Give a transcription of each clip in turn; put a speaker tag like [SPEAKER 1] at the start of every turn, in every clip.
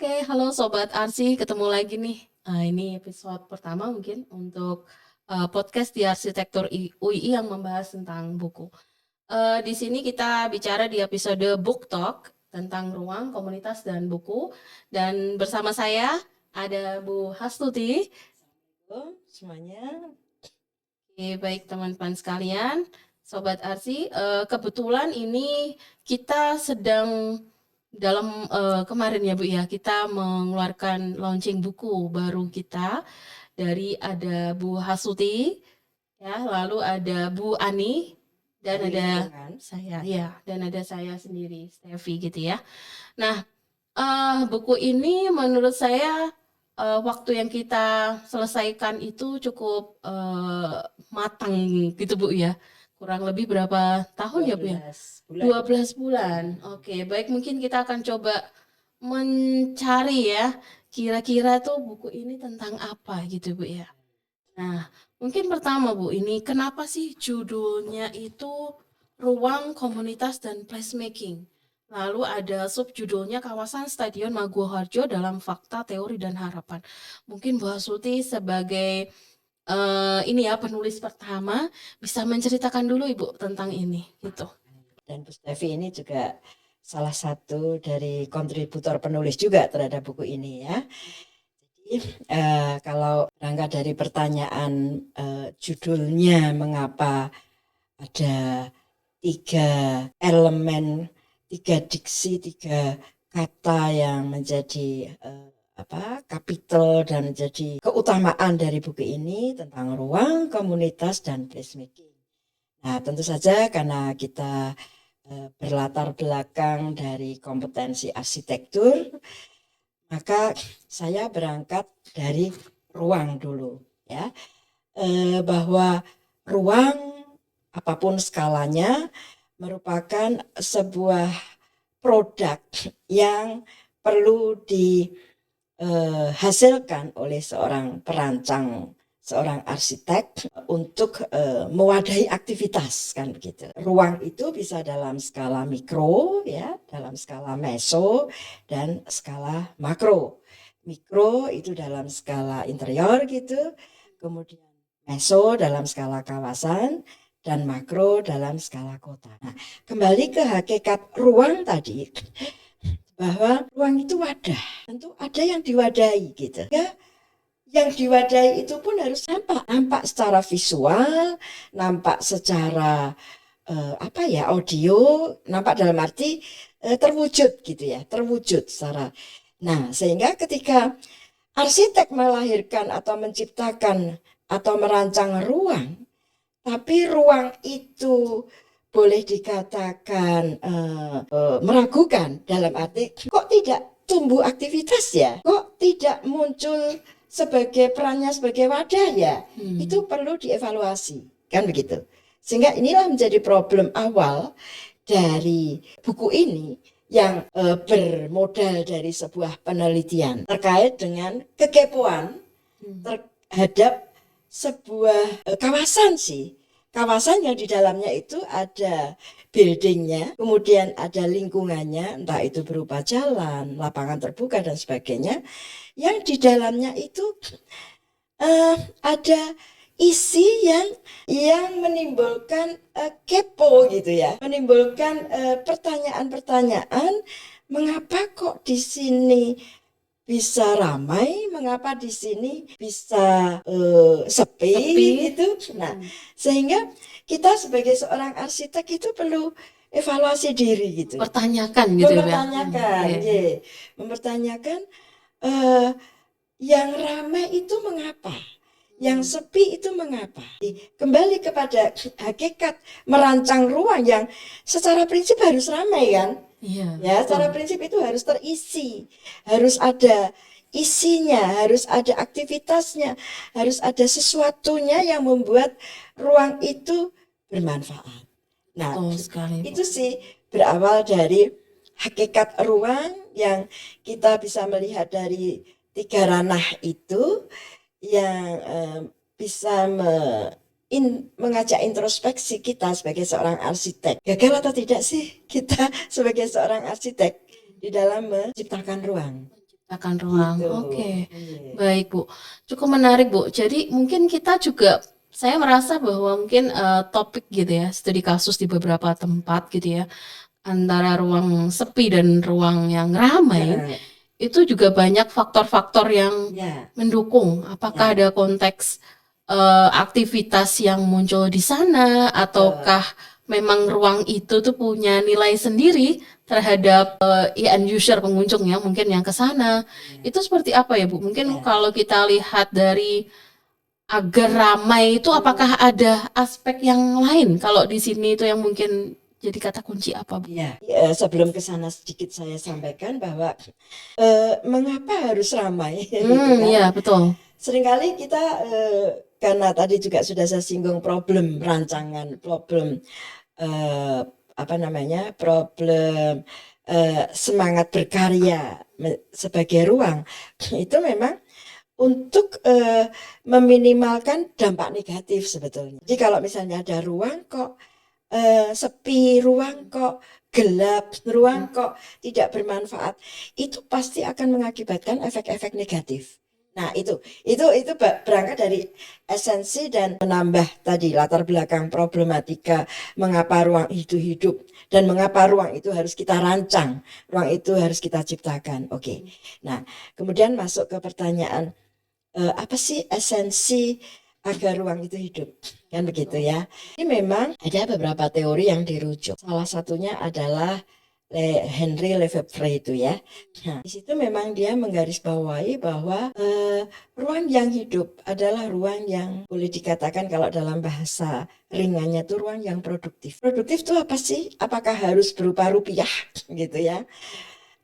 [SPEAKER 1] Oke, halo Sobat Arsi, ketemu lagi nih. Ini episode pertama mungkin untuk podcast di Arsitektur UII yang membahas tentang buku. Di sini kita bicara di episode Book Talk tentang ruang, komunitas, dan buku. Dan bersama saya ada Bu Hastuti.
[SPEAKER 2] Halo semuanya.
[SPEAKER 1] Oke, baik teman-teman sekalian, Sobat Arsi, kebetulan ini kita sedang dalam kemarin ya Bu ya, kita mengeluarkan launching buku baru kita dari ada Bu Hasuti, ya, lalu ada Bu Ani, dan
[SPEAKER 2] Dari
[SPEAKER 1] ada
[SPEAKER 2] lingkungan.
[SPEAKER 1] saya, ya, dan ada saya sendiri, Stevi gitu ya. Nah, buku ini menurut saya waktu yang kita selesaikan itu cukup matang gitu Bu ya. Kurang lebih berapa tahun ya Bu ya?
[SPEAKER 2] 12 bulan.
[SPEAKER 1] 12 bulan. Oke, baik, mungkin kita akan coba mencari ya, kira-kira tuh buku ini tentang apa gitu Bu ya. Nah, mungkin pertama Bu, ini kenapa sih judulnya itu Ruang Komunitas dan Placemaking? Lalu ada subjudulnya Kawasan Stadion Maguwoharjo dalam Fakta, Teori, dan Harapan. Mungkin Bu Hasuti sebagai ini ya penulis pertama bisa menceritakan dulu Ibu tentang ini gitu.
[SPEAKER 2] Dan Bu Stevi ini juga salah satu dari kontributor penulis juga terhadap buku ini ya. Jadi kalau berangkat dari pertanyaan judulnya mengapa ada 3 elemen, 3 diksi, 3 kata yang menjadi kapital dan menjadi keutamaan dari buku ini tentang ruang, komunitas, dan placemaking. Nah, tentu saja karena kita berlatar belakang dari kompetensi arsitektur, maka saya berangkat dari ruang dulu, ya, bahwa ruang apapun skalanya merupakan sebuah produk yang perlu dihasilkan oleh seorang perancang, seorang arsitek untuk mewadahi aktivitas, kan begitu. Ruang itu bisa dalam skala mikro, ya, dalam skala meso, dan skala makro. Mikro itu dalam skala interior gitu, kemudian meso dalam skala kawasan, dan makro dalam skala kota. Nah, kembali ke hakikat ruang tadi, bahwa ruang itu wadah, tentu ada yang diwadahi gitu ya. Yang diwadahi itu pun harus nampak secara visual, nampak secara audio, nampak dalam arti terwujud gitu ya, terwujud secara. Nah, sehingga ketika arsitek melahirkan atau menciptakan atau merancang ruang, tapi ruang itu boleh dikatakan meragukan, dalam arti kok tidak tumbuh aktivitas ya, kok tidak muncul sebagai perannya sebagai wadah ya, itu perlu dievaluasi, kan begitu. Sehingga inilah menjadi problem awal dari buku ini yang bermodal dari sebuah penelitian terkait dengan kekepoan terhadap sebuah kawasan sih. Kawasan yang di dalamnya itu ada buildingnya, kemudian ada lingkungannya, entah itu berupa jalan, lapangan terbuka, dan sebagainya. Yang di dalamnya itu ada isi yang menimbulkan kepo gitu ya, menimbulkan pertanyaan-pertanyaan, mengapa kok di sini bisa ramai, mengapa di sini bisa sepi gitu. Nah, sehingga kita sebagai seorang arsitek itu perlu evaluasi diri gitu.
[SPEAKER 1] Mempertanyakan gitu ya.
[SPEAKER 2] Mempertanyakan yang ramai itu mengapa? Yang sepi itu mengapa? Kembali kepada hakikat merancang ruang yang secara prinsip harus ramai kan?
[SPEAKER 1] Iya.
[SPEAKER 2] Ya, secara prinsip itu harus terisi, harus ada isinya, harus ada aktivitasnya, harus ada sesuatunya yang membuat ruang itu bermanfaat. Nah, itu sih berawal dari hakikat ruang yang kita bisa melihat dari 3 ranah itu, yang bisa mengajak introspeksi kita sebagai seorang arsitek. Gagal atau tidak sih kita sebagai seorang arsitek di dalam menciptakan ruang?
[SPEAKER 1] Akan ruang.
[SPEAKER 2] gitu.
[SPEAKER 1] Oke.
[SPEAKER 2] Iya.
[SPEAKER 1] Baik, Bu. Cukup menarik, Bu. Jadi mungkin kita juga saya merasa bahwa mungkin topik gitu ya, studi kasus di beberapa tempat gitu ya, antara ruang sepi dan ruang yang ramai,
[SPEAKER 2] Heeh.
[SPEAKER 1] itu juga banyak faktor-faktor yang
[SPEAKER 2] Ya,
[SPEAKER 1] mendukung. Apakah
[SPEAKER 2] ya,
[SPEAKER 1] ada konteks aktivitas yang muncul di sana,
[SPEAKER 2] betul.
[SPEAKER 1] ataukah memang ruang itu tuh punya nilai sendiri terhadap end user pengunjung ya, mungkin yang ke sana.
[SPEAKER 2] Ya,
[SPEAKER 1] Itu seperti apa ya, Bu? Mungkin
[SPEAKER 2] ya.
[SPEAKER 1] kalau kita lihat dari agar ramai itu apakah ada aspek yang lain kalau di sini itu yang mungkin jadi kata kunci apa, Bu?
[SPEAKER 2] Ya, sebelum ke sana sedikit saya sampaikan bahwa mengapa harus ramai gitu kan?
[SPEAKER 1] Iya betul.
[SPEAKER 2] Seringkali kita karena tadi juga sudah saya singgung problem rancangan, problem eh, apa namanya, problem semangat berkarya sebagai ruang itu memang untuk meminimalkan dampak negatif sebetulnya. Jadi kalau misalnya ada ruang kok sepi, ruang kok gelap, ruang kok tidak bermanfaat, itu pasti akan mengakibatkan efek-efek negatif. Nah, itu berangkat dari esensi dan menambah tadi latar belakang problematika mengapa ruang itu hidup dan mengapa ruang itu harus kita rancang, ruang itu harus kita ciptakan. Oke. Nah, kemudian masuk ke pertanyaan apa sih esensi agar ruang itu hidup? Kan begitu ya. Ini memang ada beberapa teori yang dirujuk. Salah satunya adalah Henry Lefebvre itu ya. Nah, di situ memang dia menggarisbawahi bahwa ruang yang hidup adalah ruang yang boleh dikatakan kalau dalam bahasa ringannya itu ruang yang produktif. Produktif itu apa sih? Apakah harus berupa rupiah gitu ya?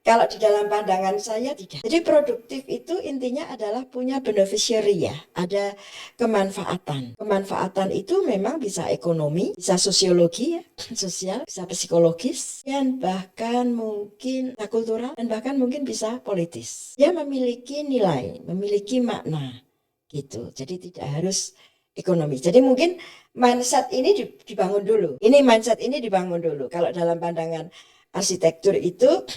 [SPEAKER 2] Kalau di dalam pandangan saya tidak. Jadi produktif itu intinya adalah punya beneficiary ya, ada kemanfaatan. Kemanfaatan itu memang bisa ekonomi, bisa sosiologi ya, sosial, bisa psikologis, dan bahkan mungkin kultural, dan bahkan mungkin bisa politis. Dia memiliki nilai, memiliki makna gitu. Jadi tidak harus ekonomi. Jadi mungkin mindset ini dibangun dulu. Ini mindset ini dibangun dulu. Kalau dalam pandangan arsitektur itu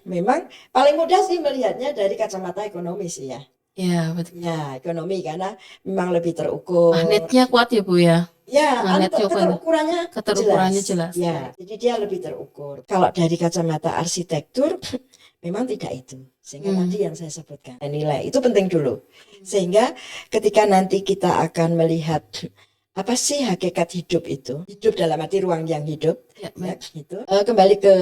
[SPEAKER 2] memang paling mudah sih melihatnya dari kacamata ekonomi sih ya.
[SPEAKER 1] Ya betul.
[SPEAKER 2] Ya, ekonomi karena memang lebih terukur.
[SPEAKER 1] Magnetnya kuat ya, Bu ya.
[SPEAKER 2] Ya,
[SPEAKER 1] Magnetnya kuat. Keterukurannya jelas.
[SPEAKER 2] Ya, jadi dia lebih terukur. Kalau dari kacamata arsitektur memang tidak itu. Sehingga tadi yang saya sebutkan, nilai itu penting dulu. Sehingga ketika nanti kita akan melihat apa sih hakikat hidup itu? Hidup dalam arti ruang yang hidup.
[SPEAKER 1] Ya,
[SPEAKER 2] Ya, gitu. Kembali ke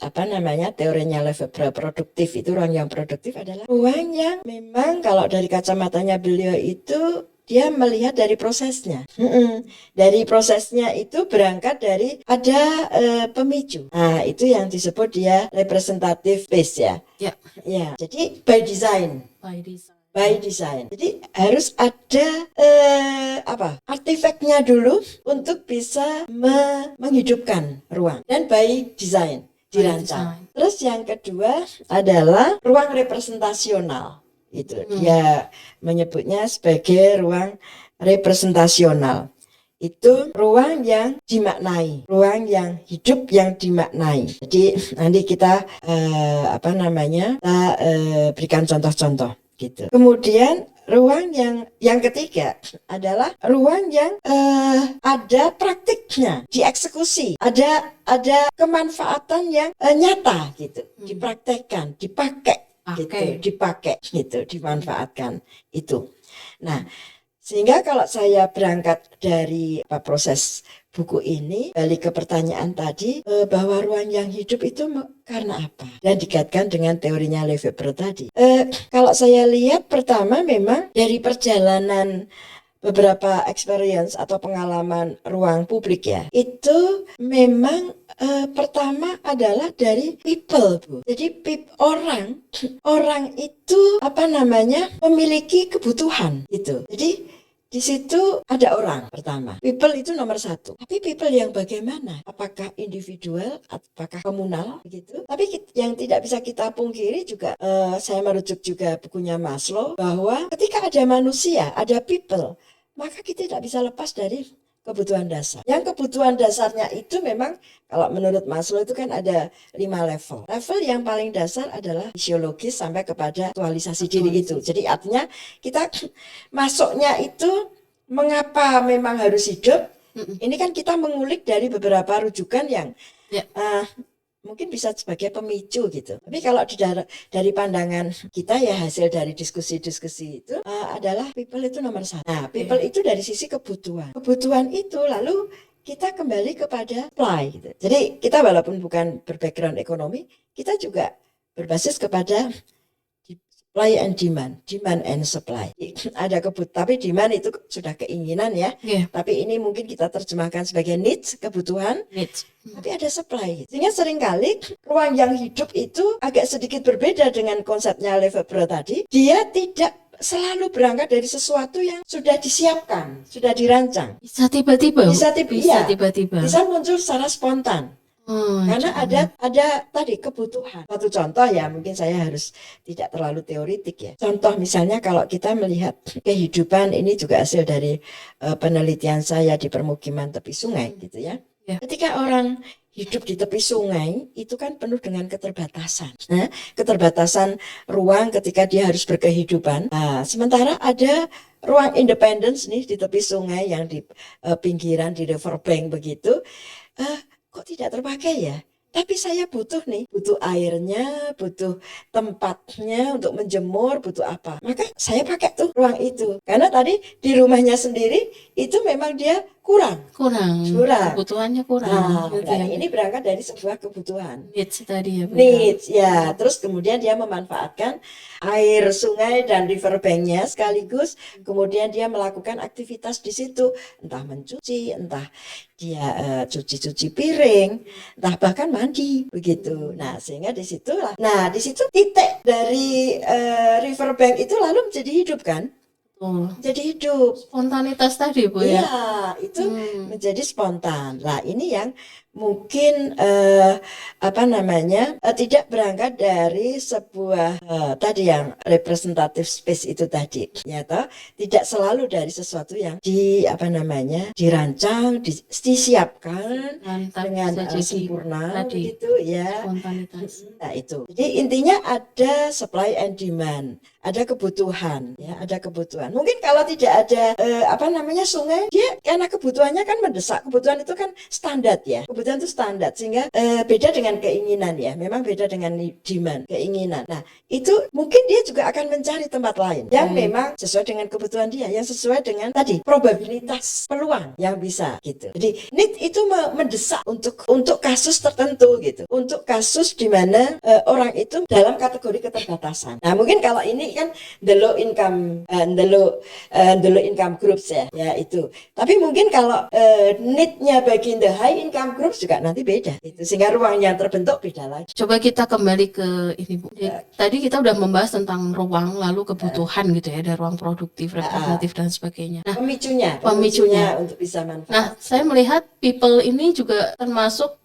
[SPEAKER 2] apa namanya teorinya Lefebvre produktif itu ruang yang produktif adalah ruang yang memang kalau dari kacamatanya beliau itu dia melihat dari prosesnya. Dari prosesnya itu berangkat dari ada pemicu. Nah, itu yang disebut dia representative base ya.
[SPEAKER 1] Ya.
[SPEAKER 2] Ya, jadi by design.
[SPEAKER 1] By design.
[SPEAKER 2] By design. Jadi harus ada artefaknya dulu untuk bisa menghidupkan ruang dan by design dirancang. Terus yang kedua adalah ruang representasional. Itu dia menyebutnya sebagai ruang representasional. Itu ruang yang dimaknai, ruang yang hidup yang dimaknai. Jadi nanti kita kita berikan contoh-contoh gitu. Kemudian ruang yang ketiga adalah ruang yang ada praktiknya, dieksekusi, ada kemanfaatan yang nyata gitu, dipraktekkan, dipakai gitu, dimanfaatkan itu. Nah, sehingga kalau saya berangkat dari proses buku ini, balik ke pertanyaan tadi, bahwa ruang yang hidup itu karena apa? Dan dikaitkan dengan teorinya Lefebvre tadi. Kalau saya lihat pertama memang dari perjalanan beberapa experience atau pengalaman ruang publik ya, itu memang pertama adalah dari people, Bu. Jadi orang itu memiliki kebutuhan gitu. Jadi di situ ada orang pertama. People itu nomor satu. Tapi people yang bagaimana? Apakah individual? Apakah komunal? Gitu. Tapi yang tidak bisa kita pungkiri juga, saya merujuk juga bukunya Maslow, bahwa ketika ada manusia, ada people, maka kita tidak bisa lepas dari kebutuhan dasar. Yang kebutuhan dasarnya itu memang kalau menurut Maslow itu kan ada 5 level. Level yang paling dasar adalah fisiologis sampai kepada aktualisasi diri itu. Jadi artinya kita masuknya itu mengapa memang harus hidup. Ini kan kita mengulik dari beberapa rujukan yang mungkin bisa sebagai pemicu gitu. Tapi kalau dari pandangan kita ya hasil dari diskusi-diskusi itu adalah people itu nomor 1. Nah, people itu dari sisi kebutuhan. Kebutuhan itu lalu kita kembali kepada supply gitu. Jadi kita walaupun bukan berbackground ekonomi, kita juga berbasis kepada supply and demand and supply. Ada tapi demand itu sudah keinginan ya. Tapi ini mungkin kita terjemahkan sebagai needs, kebutuhan. Tapi ada supply. Sehingga seringkali ruang yang hidup itu agak sedikit berbeda dengan konsepnya Lefebvre tadi. Dia tidak selalu berangkat dari sesuatu yang sudah disiapkan, sudah dirancang.
[SPEAKER 1] Bisa tiba-tiba.
[SPEAKER 2] Bisa tiba-tiba. Bisa muncul secara spontan. Karena ada tadi kebutuhan. Satu contoh ya, mungkin saya harus tidak terlalu teoritik ya. Contoh misalnya kalau kita melihat kehidupan, ini juga hasil dari penelitian saya di permukiman tepi sungai gitu ya. Ketika orang hidup di tepi sungai itu kan penuh dengan keterbatasan. Keterbatasan ruang ketika dia harus berkehidupan. Sementara ada ruang independence nih di tepi sungai yang di pinggiran, di riverbank begitu. Kok tidak terpakai ya? Tapi saya butuh airnya, butuh tempatnya untuk menjemur, butuh apa. Maka saya pakai tuh ruang itu. Karena tadi di rumahnya sendiri itu memang dia kurang. Kebutuhannya kurang. Ini berangkat dari sebuah kebutuhan.
[SPEAKER 1] Needs tadi ya.
[SPEAKER 2] Needs ya. Terus kemudian dia memanfaatkan air sungai dan riverbanknya sekaligus. Kemudian dia melakukan aktivitas di situ, entah mencuci, entah dia cuci piring, entah bahkan mandi begitu. Nah, sehingga di situ titik dari riverbank itu lalu menjadi hidup kan? Jadi hidup.
[SPEAKER 1] Spontanitas tadi Bu ya.
[SPEAKER 2] Iya, itu menjadi spontan. Nah, ini yang mungkin tidak berangkat dari sebuah tadi yang representative space itu tadi, ya toh, tidak selalu dari sesuatu yang dirancang, disiapkan dengan sempurna gitu ya.
[SPEAKER 1] Spontanitas.
[SPEAKER 2] Nah, itu. Jadi intinya ada supply and demand, ada kebutuhan, ya, ada kebutuhan. Mungkin kalau tidak ada sungai, dia karena kebutuhannya kan mendesak. Kebutuhan itu kan standar ya. Kebutuhan itu standar, sehingga beda dengan keinginan ya. Memang beda dengan demand, keinginan. Nah, itu mungkin dia juga akan mencari tempat lain yang memang sesuai dengan kebutuhan dia, yang sesuai dengan tadi probabilitas peluang yang bisa gitu. Jadi need itu mendesak untuk kasus tertentu gitu. Untuk kasus di mana orang itu dalam kategori keterbatasan. Nah, mungkin kalau ini kan the low income groups ya itu. Tapi mungkin kalau need-nya bagi the high income groups juga nanti beda itu, sehingga ruang yang terbentuk beda lagi.
[SPEAKER 1] Coba kita kembali ke ini Bu. Tadi kita udah membahas tentang ruang, lalu kebutuhan gitu ya, ada ruang produktif, representatif dan sebagainya. Nah, pemicunya untuk bisa manfaat. Nah, saya melihat people ini juga termasuk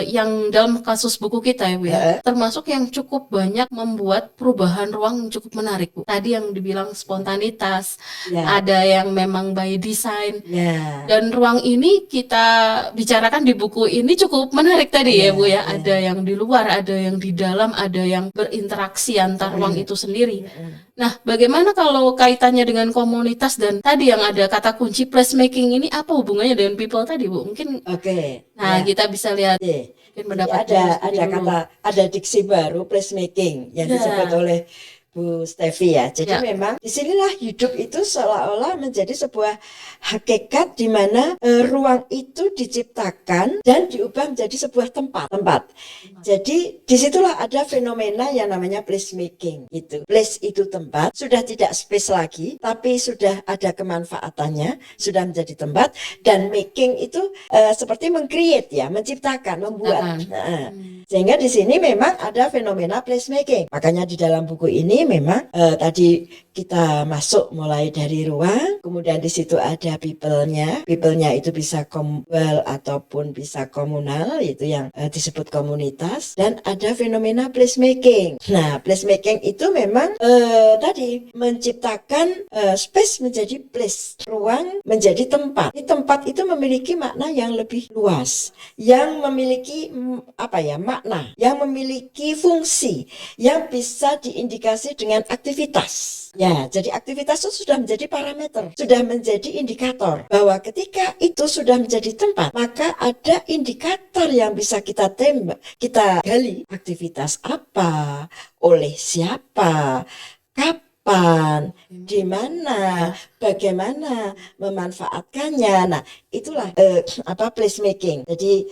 [SPEAKER 1] yang dalam kasus buku kita ya Bu ya, termasuk yang cukup banyak membuat perubahan ruang yang cukup menarik Bu. Tadi yang dibilang spontanitas, ada yang memang by design, dan ruang ini kita bicarakan di buku ini cukup menarik tadi ya Bu ya. Ada yang di luar, ada yang di dalam, ada yang berinteraksi antar ruang itu sendiri. Nah, bagaimana kalau kaitannya dengan komunitas dan tadi yang ada kata kunci placemaking ini, apa hubungannya dengan people tadi Bu? Mungkin kita bisa lihat.
[SPEAKER 2] Ada diksi baru placemaking yang disebut oleh Bu Stevi ya. Jadi memang disinilah hidup itu seolah-olah menjadi sebuah hakikat di mana ruang itu diciptakan dan diubah menjadi sebuah tempat. Jadi disitulah ada fenomena yang namanya placemaking gitu. Place itu tempat, sudah tidak space lagi, tapi sudah ada kemanfaatannya, sudah menjadi tempat, dan making itu seperti meng-create ya, menciptakan, membuat. Sehingga di sini memang ada fenomena placemaking. Makanya di dalam buku ini ini memang tadi kita masuk mulai dari ruang, kemudian di situ ada people-nya. People-nya itu bisa komunal ataupun bisa komunal, itu yang disebut komunitas. Dan ada fenomena placemaking. Nah, placemaking itu memang tadi menciptakan space menjadi place, ruang menjadi tempat. Di tempat itu memiliki makna yang lebih luas, yang memiliki makna, yang memiliki fungsi, yang bisa diindikasi dengan aktivitas. Ya, jadi aktivitas itu sudah menjadi parameter, sudah menjadi indikator bahwa ketika itu sudah menjadi tempat, maka ada indikator yang bisa kita tembak, kita gali. Aktivitas apa, oleh siapa, kapan, di mana, bagaimana memanfaatkannya. Nah, itulah placemaking. Jadi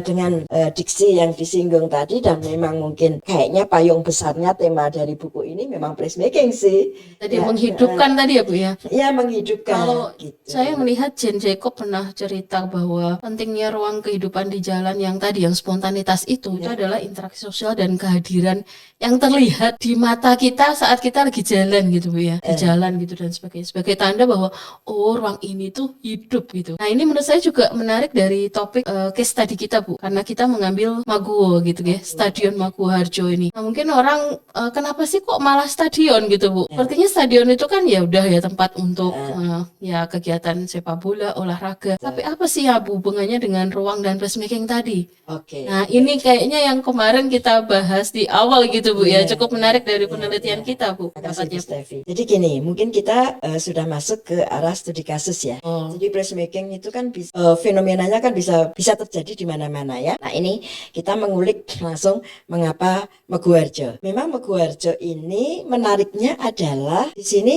[SPEAKER 2] dengan diksi yang disinggung tadi, dan memang mungkin kayaknya payung besarnya tema dari buku ini memang placemaking sih.
[SPEAKER 1] Tadi menghidupkan tadi ya Bu ya.
[SPEAKER 2] Ya, menghidupkan.
[SPEAKER 1] Kalau
[SPEAKER 2] gitu.
[SPEAKER 1] saya melihat Jane Jacob pernah cerita bahwa pentingnya ruang kehidupan di jalan yang tadi, yang spontanitas itu adalah interaksi sosial dan kehadiran yang terlihat di mata kita saat kita lagi jalan gitu Bu ya, di jalan gitu dan sebagainya, sebagai tanda bahwa ruang ini tuh hidup gitu. Nah, ini menurut saya juga menarik dari topik case study kita Bu, karena kita mengambil Maguwo gitu ya, Stadion Maguwo Harjo ini. Nah, mungkin orang kenapa sih kok malah stadion gitu Bu? Sepertinya stadion itu kan ya udah ya tempat untuk ya kegiatan sepak bola, olahraga. Tapi apa sih ya Bu hubungannya dengan ruang dan placemaking tadi? Nah, ini kayaknya yang kemarin kita bahas di awal gitu Bu ya, cukup menarik dari penelitian kita Bu.
[SPEAKER 2] Jadi gini, mungkin kita sudah masuk ke arah studi kasus ya. Jadi placemaking itu kan fenomenanya kan bisa terjadi di mana-mana ya. Nah, ini kita mengulik langsung mengapa Maguwo Harjo. Memang Maguwo Harjo ini menariknya adalah di sini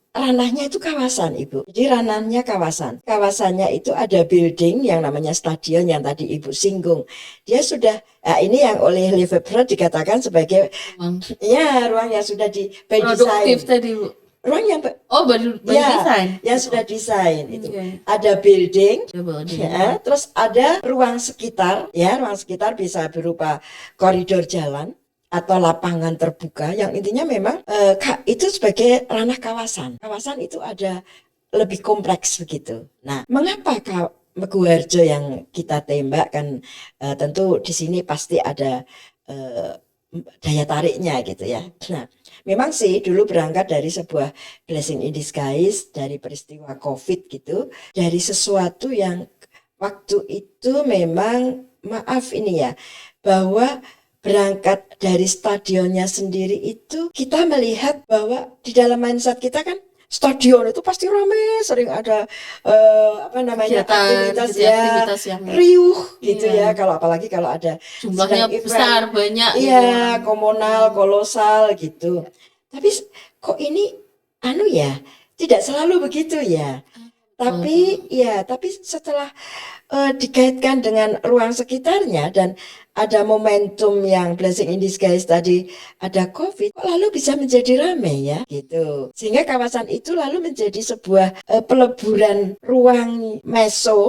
[SPEAKER 2] ranahnya itu kawasan, Ibu. Jadi ranahnya kawasan. Kawasannya itu ada building yang namanya stadion yang tadi Ibu singgung. Dia sudah, ini yang oleh Lefebvre dikatakan sebagai ruang yang sudah by
[SPEAKER 1] produktif
[SPEAKER 2] design.
[SPEAKER 1] tadi Bu.
[SPEAKER 2] Ruang yang
[SPEAKER 1] by design.
[SPEAKER 2] Yang sudah desain itu. Ada building, terus ada ruang sekitar, ya, ruang sekitar bisa berupa koridor jalan atau lapangan terbuka, yang intinya memang itu sebagai ranah kawasan. Kawasan itu ada lebih kompleks begitu. Nah, mengapa Maguwo Harjo yang kita tembak kan tentu di sini pasti ada daya tariknya gitu ya. Nah, memang sih dulu berangkat dari sebuah blessing in disguise, dari peristiwa COVID gitu, dari sesuatu yang waktu itu memang maaf ini ya, bahwa berangkat dari stadionnya sendiri itu kita melihat bahwa di dalam mindset kita kan stadion itu pasti ramai, sering ada aktivitas yang riuh gitu ya. Apalagi kalau ada
[SPEAKER 1] jumlahnya besar, banyak.
[SPEAKER 2] Iya, komunal, kolosal gitu. Tapi kok ini tidak selalu begitu ya. Tapi setelah dikaitkan dengan ruang sekitarnya dan ada momentum yang blessing in disguise tadi, ada COVID, lalu bisa menjadi ramai ya gitu. Sehingga kawasan itu lalu menjadi sebuah peleburan ruang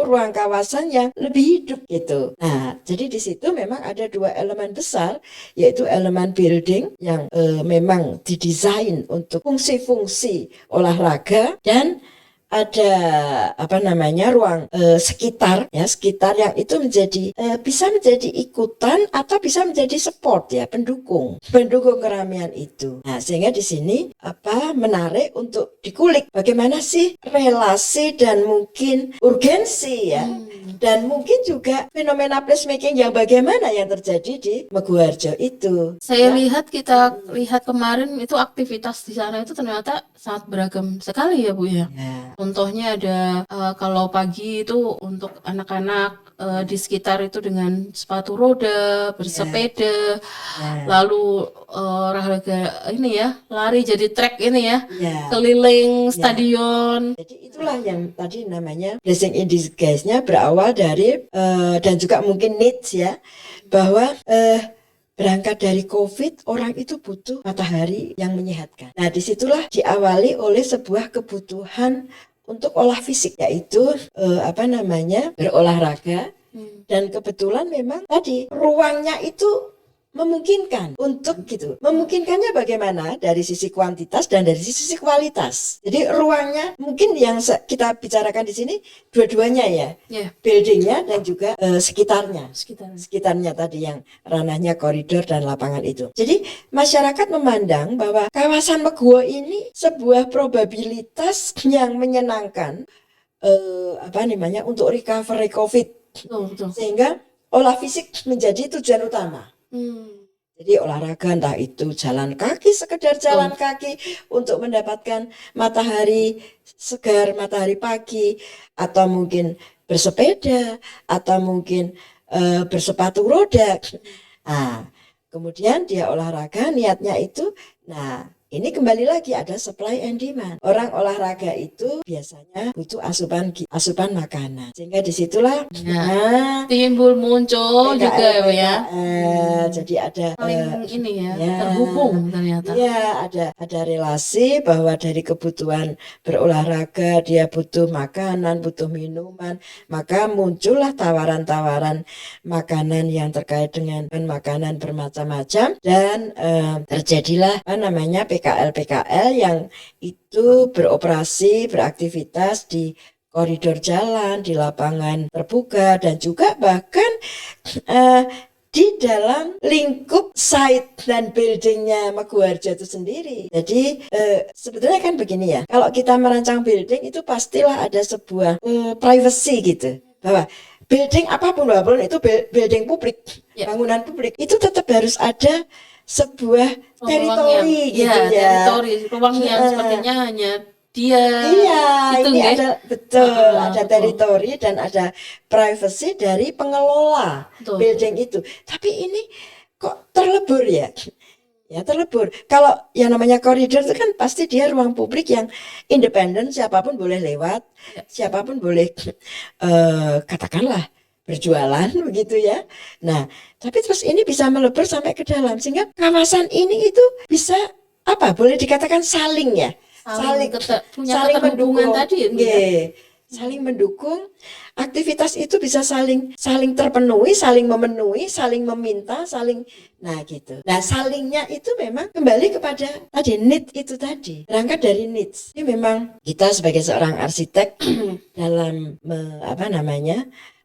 [SPEAKER 2] ruang kawasan yang lebih hidup gitu. Nah, jadi di situ memang ada dua elemen besar, yaitu elemen building yang memang didesain untuk fungsi-fungsi olahraga, dan ada ruang sekitar yang itu bisa menjadi ikutan atau bisa menjadi support ya, pendukung keramaian itu. Nah, sehingga di sini menarik untuk dikulik bagaimana sih relasi dan mungkin urgensi ya, dan mungkin juga fenomena placemaking yang bagaimana yang terjadi di Maguwo Harjo itu.
[SPEAKER 1] Saya kita lihat kemarin itu aktivitas di sana itu ternyata sangat beragam sekali ya Bu ya. Contohnya ada kalau pagi itu untuk anak-anak di sekitar itu dengan sepatu roda, bersepeda, lalu olahraga ini ya, lari jadi trek ini ya, keliling stadion.
[SPEAKER 2] Jadi itulah yang tadi namanya blessing in disguise-nya berawal dari dan juga mungkin needs ya, bahwa berangkat dari COVID, orang itu butuh matahari yang menyehatkan. Nah, disitulah diawali oleh sebuah kebutuhan untuk olah fisik, yaitu berolahraga. Dan kebetulan memang tadi ruangnya itu memungkinkan untuk gitu. Memungkinkannya bagaimana? Dari sisi kuantitas dan dari sisi kualitas. Jadi ruangnya mungkin yang kita bicarakan di sini dua-duanya ya.
[SPEAKER 1] Ya,
[SPEAKER 2] Buildingnya dan juga sekitarnya.
[SPEAKER 1] sekitar.
[SPEAKER 2] Sekitarnya tadi yang ranahnya koridor dan lapangan itu. Jadi masyarakat memandang bahwa kawasan Meguwo ini sebuah probabilitas yang menyenangkan untuk recovery COVID.
[SPEAKER 1] Betul.
[SPEAKER 2] Sehingga olah fisik menjadi tujuan utama. Jadi olahraga entah itu jalan kaki, sekedar jalan kaki untuk mendapatkan matahari segar, matahari pagi, atau mungkin bersepeda, atau mungkin bersepatu roda. Nah, kemudian dia olahraga, niatnya itu, nah ini kembali lagi ada supply and demand. Orang olahraga itu biasanya butuh asupan makanan. Sehingga disitulah
[SPEAKER 1] timbul muncul
[SPEAKER 2] PKL,
[SPEAKER 1] juga ya.
[SPEAKER 2] Jadi ada
[SPEAKER 1] Saling ini ya, terhubung ternyata.
[SPEAKER 2] Iya, ada relasi bahwa dari kebutuhan berolahraga dia butuh makanan, butuh minuman, maka muncullah tawaran-tawaran makanan yang terkait dengan makanan bermacam-macam dan terjadilah PKL yang itu beroperasi, beraktivitas di koridor jalan, di lapangan terbuka, dan juga bahkan di dalam lingkup site dan buildingnya Meguwo Harjo itu sendiri. Jadi sebetulnya kan begini ya, kalau kita merancang building itu pastilah ada sebuah privacy gitu, bahwa building apapun itu building publik, bangunan publik, itu tetap harus ada sebuah teritori gitu ya.
[SPEAKER 1] Teritori, ruang yang sepertinya hanya dia.
[SPEAKER 2] Iya,
[SPEAKER 1] itu
[SPEAKER 2] ini ada betul, ada teritori dan ada privacy dari pengelola building itu. Tapi ini kok terlebur ya? Ya terlebur. Kalau yang namanya koridor itu kan pasti dia ruang publik yang independen, siapapun boleh lewat, siapapun boleh katakanlah berjualan begitu ya. Nah, tapi terus ini bisa melebur sampai ke dalam sehingga kawasan ini itu bisa boleh dikatakan saling ya. Saling
[SPEAKER 1] mendukung tadi ya.
[SPEAKER 2] Saling mendukung, aktivitas itu bisa saling terpenuhi, saling memenuhi, saling meminta, nah gitu. Nah salingnya itu memang kembali kepada tadi need itu tadi, berangkat dari needs. Ini memang kita sebagai seorang arsitek dalam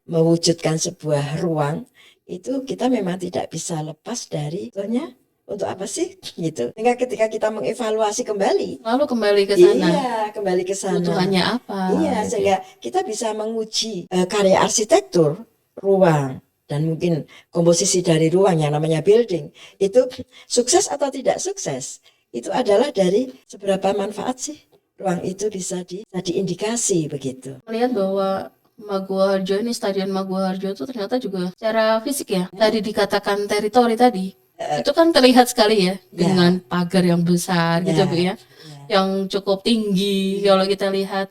[SPEAKER 2] mewujudkan sebuah ruang itu kita memang tidak bisa lepas dari contohnya. Untuk apa sih gitu. Sehingga ketika kita mengevaluasi kembali,
[SPEAKER 1] lalu kembali ke sana.
[SPEAKER 2] Iya, kembali ke sana.
[SPEAKER 1] Kebutuhannya apa?
[SPEAKER 2] Iya, sehingga kita bisa menguji karya arsitektur ruang dan mungkin komposisi dari ruang yang namanya building itu sukses atau tidak sukses. Itu adalah dari seberapa manfaat sih ruang itu bisa diindikasi begitu.
[SPEAKER 1] Melihat bahwa Meguwo Harjo ini, Stadion Meguwo Harjo itu ternyata juga secara fisik ya. Tadi dikatakan teritori tadi. Itu kan terlihat sekali ya dengan pagar yang besar gitu Bu ya, yang cukup tinggi kalau kita lihat.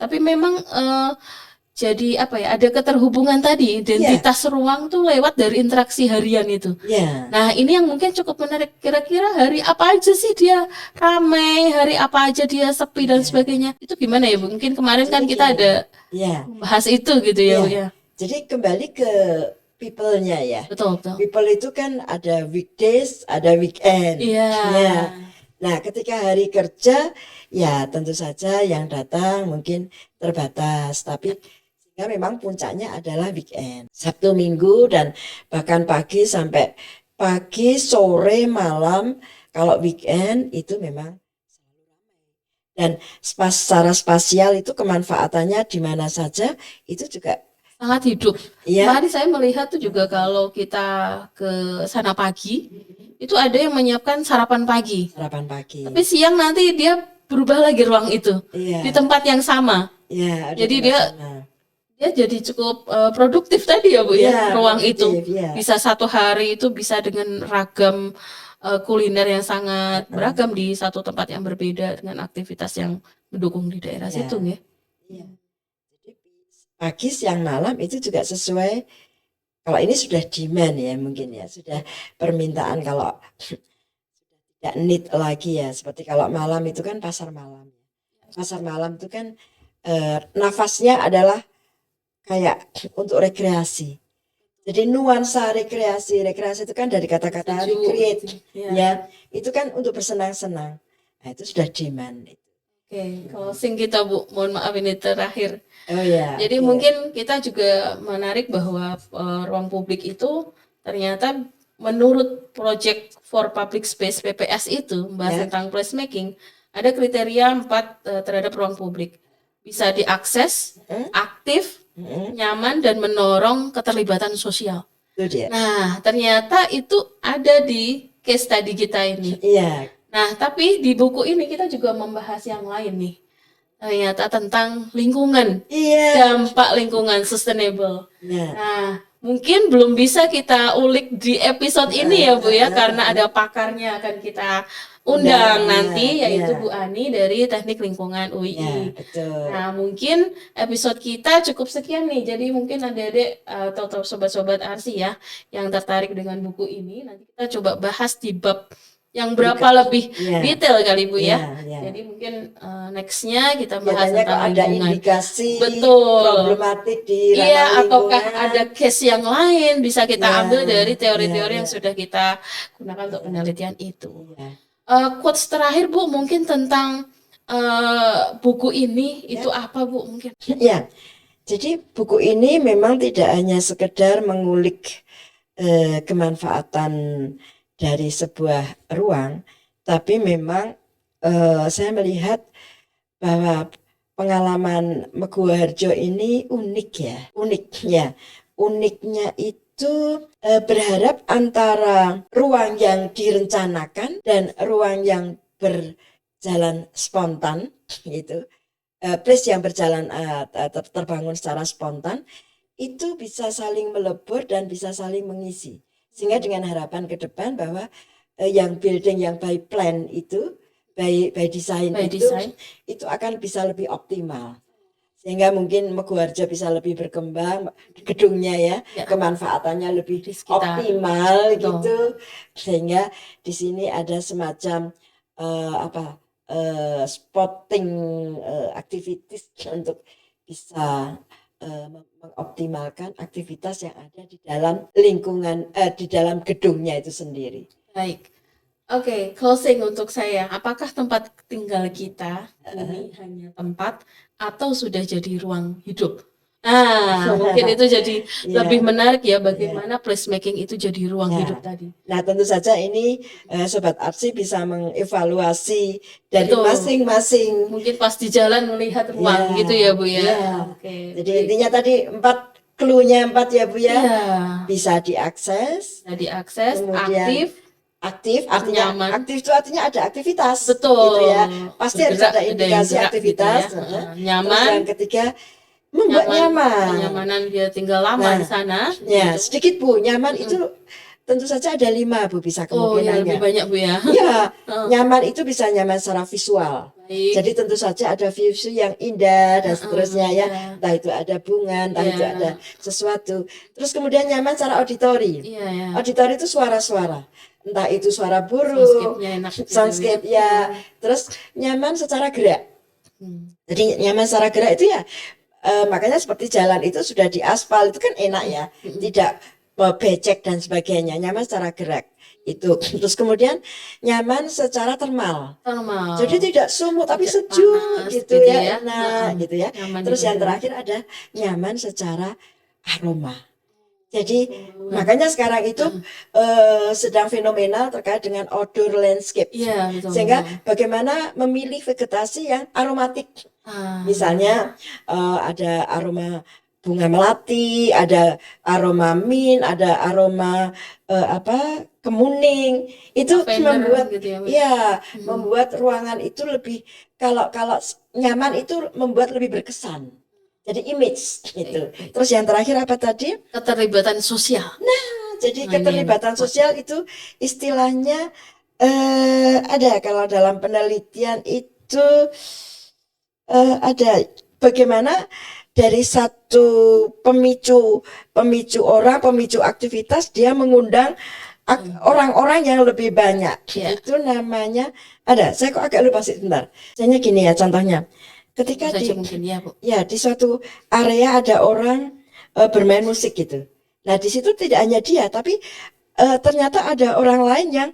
[SPEAKER 1] Tapi memang jadi ada keterhubungan tadi, identitas ruang tuh lewat dari interaksi harian itu. Nah ini yang mungkin cukup menarik, kira-kira hari apa aja sih dia ramai, hari apa aja dia sepi dan sebagainya. Itu gimana ya Bu? Mungkin kemarin kan kita ada bahas itu gitu ya Bu ya.
[SPEAKER 2] Jadi kembali ke people-nya ya.
[SPEAKER 1] Betul.
[SPEAKER 2] People itu kan ada weekdays, ada weekend. Nah, ketika hari kerja ya tentu saja yang datang mungkin terbatas, tapi sehingga memang puncaknya adalah weekend. Sabtu, Minggu dan bahkan pagi sampai pagi, sore, malam. Kalau weekend itu memang selalu ramai. Dan secara spasial itu kemanfaatannya di mana saja itu juga
[SPEAKER 1] sangat hidup. Kemarin saya melihat tuh juga kalau kita ke sana pagi, itu ada yang menyiapkan sarapan pagi. Tapi siang nanti dia berubah lagi ruang itu di tempat yang sama. Jadi dia jadi cukup produktif tadi ya Bu ya, ruang itu. Bisa satu hari itu bisa dengan ragam kuliner yang sangat beragam di satu tempat yang berbeda dengan aktivitas yang mendukung di daerah situ ya.
[SPEAKER 2] Pagi, siang, malam itu juga sesuai. Kalau ini sudah demand ya mungkin ya, sudah permintaan. Kalau tidak need lagi ya, seperti kalau malam itu kan pasar malam. Pasar malam itu kan nafasnya adalah kayak untuk rekreasi. Jadi nuansa rekreasi itu kan dari kata-kata
[SPEAKER 1] Setuju.
[SPEAKER 2] recreate,
[SPEAKER 1] Ya.
[SPEAKER 2] ya, itu kan untuk bersenang-senang. Nah, itu sudah demand.
[SPEAKER 1] Oke, closing kita Bu, mohon maaf ini terakhir.
[SPEAKER 2] Oh ya,
[SPEAKER 1] Jadi
[SPEAKER 2] oke.
[SPEAKER 1] mungkin kita juga menarik bahwa ruang publik itu ternyata menurut Project for Public Space PPS itu membahas
[SPEAKER 2] Ya.
[SPEAKER 1] tentang placemaking, ada kriteria 4 terhadap ruang publik. Bisa diakses, aktif, nyaman, dan mendorong keterlibatan sosial.
[SPEAKER 2] Itu dia.
[SPEAKER 1] Nah, ternyata itu ada di case study kita ini.
[SPEAKER 2] Iya.
[SPEAKER 1] Nah, tapi di buku ini kita juga membahas yang lain nih. Ternyata tentang lingkungan,
[SPEAKER 2] Iya.
[SPEAKER 1] dampak lingkungan sustainable.
[SPEAKER 2] Ya.
[SPEAKER 1] Nah, mungkin belum bisa kita ulik di episode ini ya Bu ya, karena ada pakarnya akan kita undang nanti, yaitu Bu Ani dari Teknik Lingkungan
[SPEAKER 2] Ya,
[SPEAKER 1] UII.
[SPEAKER 2] betul.
[SPEAKER 1] Nah, mungkin episode kita cukup sekian nih. Jadi mungkin adik-adik atau sobat-sobat Arsi ya yang tertarik dengan buku ini, nanti kita coba bahas di bab yang berapa lebih
[SPEAKER 2] Ya.
[SPEAKER 1] detail kali Bu ya.
[SPEAKER 2] Ya.
[SPEAKER 1] Jadi mungkin nextnya kita bahas
[SPEAKER 2] Biasanya
[SPEAKER 1] tentang
[SPEAKER 2] kalau ada
[SPEAKER 1] lingkungan.
[SPEAKER 2] indikasi
[SPEAKER 1] Betul.
[SPEAKER 2] problematik di ranah
[SPEAKER 1] Iya, ataukah
[SPEAKER 2] lingkungan,
[SPEAKER 1] ada case yang lain bisa kita
[SPEAKER 2] Ya,
[SPEAKER 1] ambil dari teori-teori
[SPEAKER 2] ya,
[SPEAKER 1] yang sudah kita gunakan untuk penelitian itu.
[SPEAKER 2] ya.
[SPEAKER 1] Quotes terakhir Bu mungkin tentang buku ini itu apa Bu mungkin?
[SPEAKER 2] Ya, jadi buku ini memang tidak hanya sekedar mengulik kemanfaatan dari sebuah ruang, tapi memang saya melihat bahwa pengalaman Meguharjo ini unik ya. Uniknya itu berharap antara ruang yang direncanakan dan ruang yang berjalan spontan gitu. Place yang berjalan terbangun secara spontan itu bisa saling melebur dan bisa saling mengisi, sehingga dengan harapan ke depan bahwa yang building yang by plan itu by design itu akan bisa lebih optimal, sehingga mungkin Meguharjo bisa lebih berkembang gedungnya ya, kemanfaatannya lebih optimal gitu, sehingga di sini ada semacam spotting activities untuk bisa mengoptimalkan aktivitas yang ada di dalam lingkungan, di dalam gedungnya itu sendiri.
[SPEAKER 1] Baik. Oke, closing untuk saya. Apakah tempat tinggal kita ini hanya tempat atau sudah jadi ruang hidup? Mungkin itu jadi lebih menarik ya, bagaimana placemaking itu jadi ruang hidup tadi.
[SPEAKER 2] Nah, tentu saja ini Sobat Arsi bisa mengevaluasi dari masing-masing.
[SPEAKER 1] Mungkin pas di jalan melihat ruang gitu ya Bu ya.
[SPEAKER 2] Oke. Jadi intinya tadi 4 clue-nya 4 ya Bu ya. Bisa diakses, kemudian aktif artinya nyaman. Aktif itu artinya ada aktivitas.
[SPEAKER 1] Betul.
[SPEAKER 2] Gitu ya. Pasti harus ada indikasi aktivitas.
[SPEAKER 1] Gitu ya. Nyaman.
[SPEAKER 2] Terus yang ketiga membuat nyaman.
[SPEAKER 1] Kenyamanan dia tinggal lama di sana.
[SPEAKER 2] Ya, sedikit Bu, nyaman itu tentu saja ada 5 Bu bisa kemungkinannya.
[SPEAKER 1] Lebih banyak Bu ya.
[SPEAKER 2] Ya, nyaman itu bisa nyaman secara visual. Jadi tentu saja ada view yang indah dan seterusnya ya. Entah itu ada bunga, entah itu ada sesuatu. Terus kemudian nyaman secara auditori. Auditori itu suara-suara. Entah itu suara burung, soundscape ya. Terus nyaman secara gerak. Jadi nyaman secara gerak itu ya makanya seperti jalan itu sudah diaspal itu kan enak ya, tidak becek dan sebagainya, nyaman secara gerak itu. Terus kemudian nyaman secara termal. Jadi tidak sumuk tapi sejuk gitu ya, enak gitu ya. Terus yang terakhir ada nyaman secara aroma. Jadi makanya sekarang itu sedang fenomenal terkait dengan outdoor landscape. Sehingga bagaimana memilih vegetasi yang aromatik. Misalnya ada aroma bunga melati, ada aroma mint, ada aroma kemuning. Itu membuat gitu ya, membuat ruangan itu lebih kalau nyaman itu membuat lebih berkesan. Jadi image gitu. Terus yang terakhir apa tadi?
[SPEAKER 1] Keterlibatan sosial.
[SPEAKER 2] Nah, jadi keterlibatan sosial itu istilahnya ada kalau dalam penelitian itu ada bagaimana dari satu pemicu aktivitas dia mengundang orang-orang yang lebih banyak. Itu namanya ada. Saya kok agak lupa sih sebentar. Misalnya gini ya contohnya. Ketika di suatu area ada orang bermain musik gitu. Nah, di situ tidak hanya dia, tapi ternyata ada orang lain yang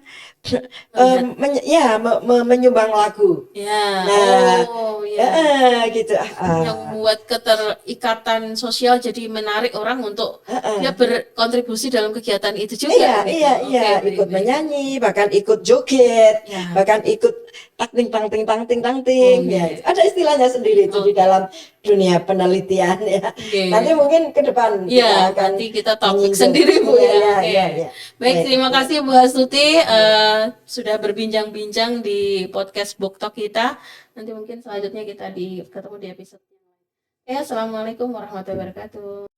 [SPEAKER 2] menyumbang lagu.
[SPEAKER 1] Ya,
[SPEAKER 2] Nah,
[SPEAKER 1] oh ya.
[SPEAKER 2] gitu.
[SPEAKER 1] Yang membuat keterikatan sosial jadi menarik orang untuk dia berkontribusi dalam kegiatan itu juga gitu. Oke, baik,
[SPEAKER 2] Ikut
[SPEAKER 1] baik.
[SPEAKER 2] menyanyi, bahkan ikut joget,
[SPEAKER 1] Ya.
[SPEAKER 2] bahkan ikut tak ting tang ting tang ting tang
[SPEAKER 1] Oh,
[SPEAKER 2] ting. Ya,
[SPEAKER 1] iya.
[SPEAKER 2] ada istilahnya sendiri itu di
[SPEAKER 1] Oke.
[SPEAKER 2] dalam dunia penelitian ya. Nanti
[SPEAKER 1] Oke.
[SPEAKER 2] mungkin ke depan
[SPEAKER 1] Ya,
[SPEAKER 2] kita akan
[SPEAKER 1] nanti kita topik
[SPEAKER 2] menyinggung.
[SPEAKER 1] sendiri Bu
[SPEAKER 2] Iya,
[SPEAKER 1] ya.
[SPEAKER 2] iya,
[SPEAKER 1] Oke.
[SPEAKER 2] iya, iya.
[SPEAKER 1] Baik,
[SPEAKER 2] Baik,
[SPEAKER 1] terima
[SPEAKER 2] ya.
[SPEAKER 1] kasih Bu Astuti sudah berbincang-bincang di podcast Book Talk kita. Nanti mungkin selanjutnya kita ketemu di episode. Ya, assalamualaikum warahmatullahi wabarakatuh.